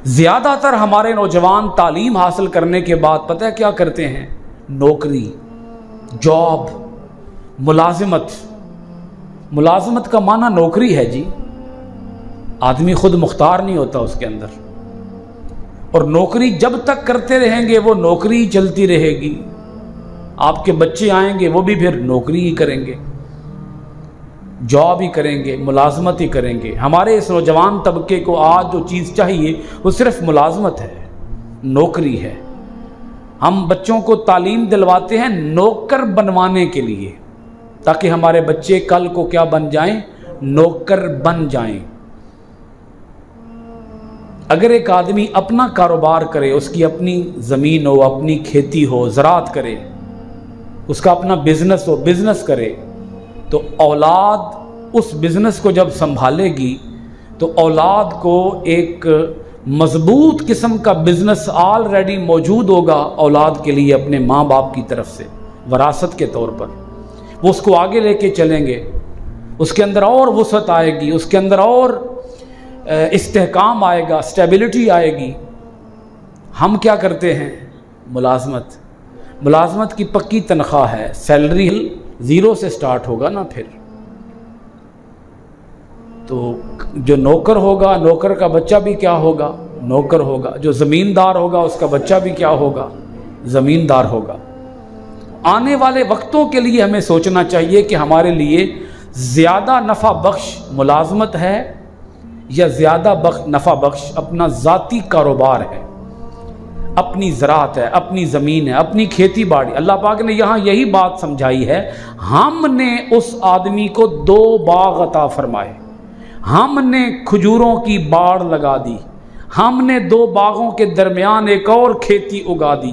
زیادہ تر ہمارے نوجوان تعلیم حاصل کرنے کے بعد پتہ ہے کیا کرتے ہیں؟ نوکری، جاب، ملازمت۔ ملازمت کا معنی نوکری ہے جی، آدمی خود مختار نہیں ہوتا اس کے اندر، اور نوکری جب تک کرتے رہیں گے وہ نوکری چلتی رہے گی، آپ کے بچے آئیں گے وہ بھی پھر نوکری ہی کریں گے، جاب ہی کریں گے، ملازمت ہی کریں گے۔ ہمارے اس نوجوان طبقے کو آج جو چیز چاہیے وہ صرف ملازمت ہے، نوکری ہے۔ ہم بچوں کو تعلیم دلواتے ہیں نوکر بنوانے کے لیے، تاکہ ہمارے بچے کل کو کیا بن جائیں؟ نوکر بن جائیں۔ اگر ایک آدمی اپنا کاروبار کرے، اس کی اپنی زمین ہو، اپنی کھیتی ہو، زراعت کرے، اس کا اپنا بزنس ہو، بزنس کرے، تو اولاد اس بزنس کو جب سنبھالے گی تو اولاد کو ایک مضبوط قسم کا بزنس آلریڈی موجود ہوگا اولاد کے لیے اپنے ماں باپ کی طرف سے وراثت کے طور پر۔ وہ اس کو آگے لے کے چلیں گے، اس کے اندر اور وسعت آئے گی، اس کے اندر اور استحکام آئے گا، اسٹیبلٹی آئے گی۔ ہم کیا کرتے ہیں؟ ملازمت۔ ملازمت کی پکی تنخواہ ہے، سیلری زیرو سے سٹارٹ ہوگا نا، پھر تو جو نوکر ہوگا، نوکر کا بچہ بھی کیا ہوگا؟ نوکر ہوگا۔ جو زمیندار ہوگا اس کا بچہ بھی کیا ہوگا؟ زمیندار ہوگا۔ آنے والے وقتوں کے لیے ہمیں سوچنا چاہیے کہ ہمارے لیے زیادہ نفع بخش ملازمت ہے یا زیادہ نفع بخش اپنا ذاتی کاروبار ہے، اپنی زراعت ہے، اپنی زمین ہے، اپنی کھیتی باڑی۔ اللہ پاک نے یہاں یہی بات سمجھائی ہے، ہم نے اس آدمی کو 2 باغ عطا فرمائے، ہم نے کھجوروں کی باڑ لگا دی، ہم نے 2 باغوں کے درمیان ایک اور کھیتی اگا دی۔